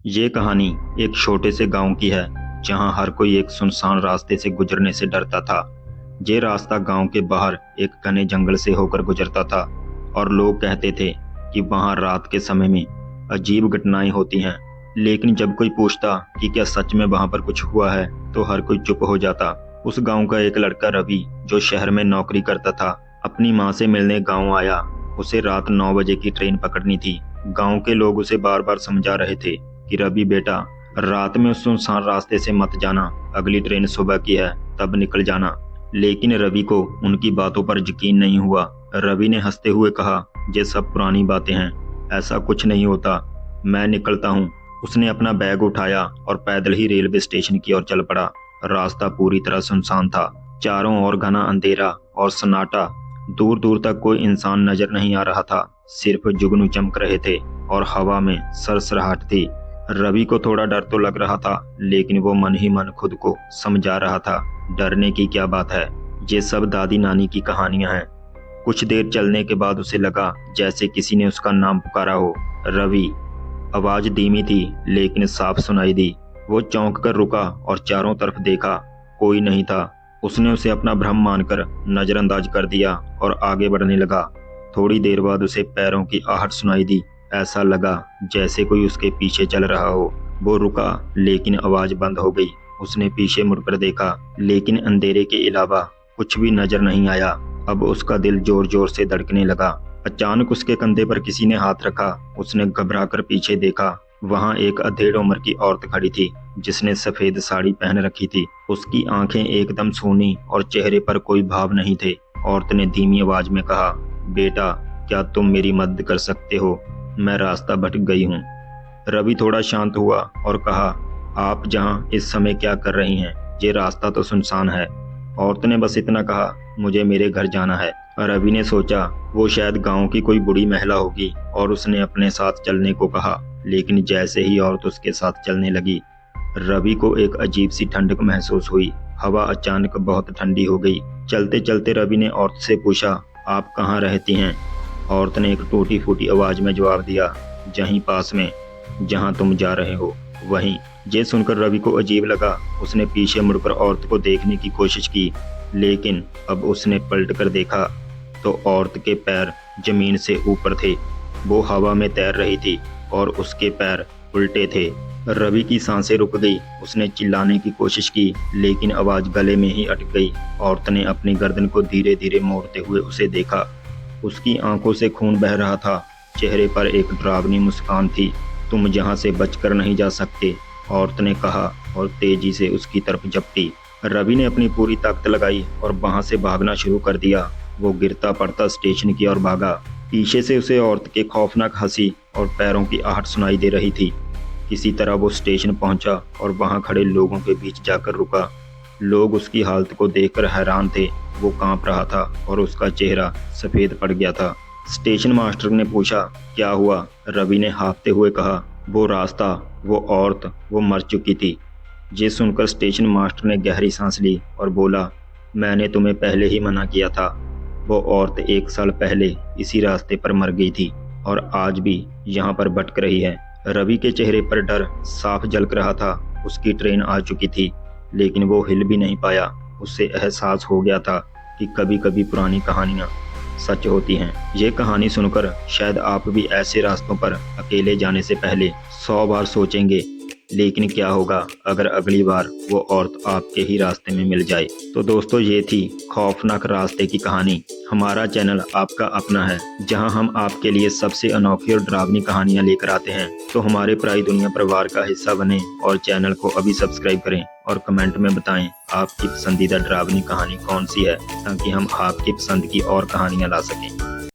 ये कहानी एक छोटे से गांव की है जहां हर कोई एक सुनसान रास्ते से गुजरने से डरता था। ये रास्ता गांव के बाहर एक घने जंगल से होकर गुजरता था और लोग कहते थे कि वहां रात के समय में अजीब घटनाएं होती हैं। लेकिन जब कोई पूछता कि क्या सच में वहां पर कुछ हुआ है तो हर कोई चुप हो जाता। उस गांव का एक लड़का रवि जो शहर में नौकरी करता था, अपनी माँ से मिलने गांव आया। उसे रात 9 बजे की ट्रेन पकड़नी थी। गांव के लोग उसे बार बार समझा रहे थे कि रवि बेटा, रात में उस सुनसान रास्ते से मत जाना, अगली ट्रेन सुबह की है, तब निकल जाना। लेकिन रवि को उनकी बातों पर यकीन नहीं हुआ। रवि ने हंसते हुए कहा, ये सब पुरानी बातें हैं, ऐसा कुछ नहीं होता, मैं निकलता हूँ। उसने अपना बैग उठाया और पैदल ही रेलवे स्टेशन की ओर चल पड़ा। रास्ता पूरी तरह सुनसान था, चारों ओर घना अंधेरा और सन्नाटा। दूर दूर तक कोई इंसान नजर नहीं आ रहा था, सिर्फ जुगनू चमक रहे थे और हवा में सरसराहट थी। रवि को थोड़ा डर तो लग रहा था, लेकिन वो मन ही मन खुद को समझा रहा था, डरने की क्या बात है, ये सब दादी नानी की कहानियां हैं। कुछ देर चलने के बाद उसे लगा जैसे किसी ने उसका नाम पुकारा हो। रवि। आवाज धीमी थी लेकिन साफ सुनाई दी। वो चौंक कर रुका और चारों तरफ देखा, कोई नहीं था। उसने उसे अपना भ्रम मानकर नजरअंदाज कर दिया और आगे बढ़ने लगा। थोड़ी देर बाद उसे पैरों की आहट सुनाई दी। ऐसा लगा जैसे कोई उसके पीछे चल रहा हो। वो रुका लेकिन आवाज बंद हो गई। उसने पीछे मुड़कर देखा, लेकिन अंधेरे के अलावा कुछ भी नजर नहीं आया। अब उसका दिल जोर जोर से धड़कने लगा। अचानक उसके कंधे पर किसी ने हाथ रखा। उसने घबराकर पीछे देखा। वहां एक अधेड़ उम्र की औरत खड़ी थी जिसने सफेद साड़ी पहन रखी थी। उसकी आंखें एकदम सूनी और चेहरे पर कोई भाव नहीं थे। औरत ने धीमी आवाज में कहा, बेटा, क्या तुम मेरी मदद कर सकते हो? मैं रास्ता भटक गई हूँ। रवि थोड़ा शांत हुआ और कहा, आप जहाँ इस समय क्या कर रही हैं? ये रास्ता तो सुनसान है। औरत ने बस इतना कहा, मुझे मेरे घर जाना है। रवि ने सोचा वो शायद गांव की कोई बूढ़ी महिला होगी और उसने अपने साथ चलने को कहा। लेकिन जैसे ही औरत उसके साथ चलने लगी, रवि को एक अजीब सी ठंडक महसूस हुई। हवा अचानक बहुत ठंडी हो गई। चलते चलते रवि ने औरत से पूछा, आप कहाँ रहती हैं? औरत ने एक टूटी फूटी आवाज में जवाब दिया, जहीं पास में, जहां तुम जा रहे हो वहीं। ये सुनकर रवि को अजीब लगा। उसने पीछे मुड़कर औरत को देखने की कोशिश की, लेकिन अब उसने पलट कर देखा तो औरत के पैर जमीन से ऊपर थे। वो हवा में तैर रही थी और उसके पैर उल्टे थे। रवि की सांसें रुक गई। उसने चिल्लाने की कोशिश की, लेकिन आवाज गले में ही अटक गई। औरत ने अपनी गर्दन को धीरे धीरे मोड़ते हुए उसे देखा। उसकी आंखों से खून बह रहा था। चेहरे पर एक डरावनी मुस्कान थी। तुम यहाँ से बचकर नहीं जा सकते, औरत ने कहा और तेजी से उसकी तरफ झपटी। रवि ने अपनी पूरी ताकत लगाई और वहां से भागना शुरू कर दिया। वो गिरता पड़ता स्टेशन की ओर भागा। पीछे से उसे औरत के खौफनाक हंसी और पैरों की आहट सुनाई दे रही थी। किसी तरह वो स्टेशन पहुंचा और वहां खड़े लोगों के बीच जाकर रुका। लोग उसकी हालत को देखकर हैरान थे। वो कांप रहा था और उसका चेहरा सफेद पड़ गया था। स्टेशन मास्टर ने पूछा, क्या हुआ? रवि ने हाँफते हुए कहा, वो रास्ता, वो औरत, वो मर चुकी थी। ये सुनकर स्टेशन मास्टर ने गहरी सांस ली और बोला, मैंने तुम्हें पहले ही मना किया था। वो औरत 1 साल पहले इसी रास्ते पर मर गई थी और आज भी यहाँ पर भटक रही है। रवि के चेहरे पर डर साफ झलक रहा था। उसकी ट्रेन आ चुकी थी, लेकिन वो हिल भी नहीं पाया। उससे एहसास हो गया था कि कभी कभी पुरानी कहानियां सच होती हैं। ये कहानी सुनकर शायद आप भी ऐसे रास्तों पर अकेले जाने से पहले 100 बार सोचेंगे, लेकिन क्या होगा अगर अगली बार वो औरत आपके ही रास्ते में मिल जाए। तो दोस्तों, ये थी खौफनाक रास्ते की कहानी। हमारा चैनल आपका अपना है, जहां हम आपके लिए सबसे अनोखी और डरावनी कहानियां लेकर आते हैं। तो हमारे पराई दुनिया परिवार का हिस्सा बने और चैनल को अभी सब्सक्राइब करें और कमेंट में बताएं आपकी पसंदीदा डरावनी कहानी कौन सी है, ताकि हम आपकी पसंद की और कहानियां ला सकें।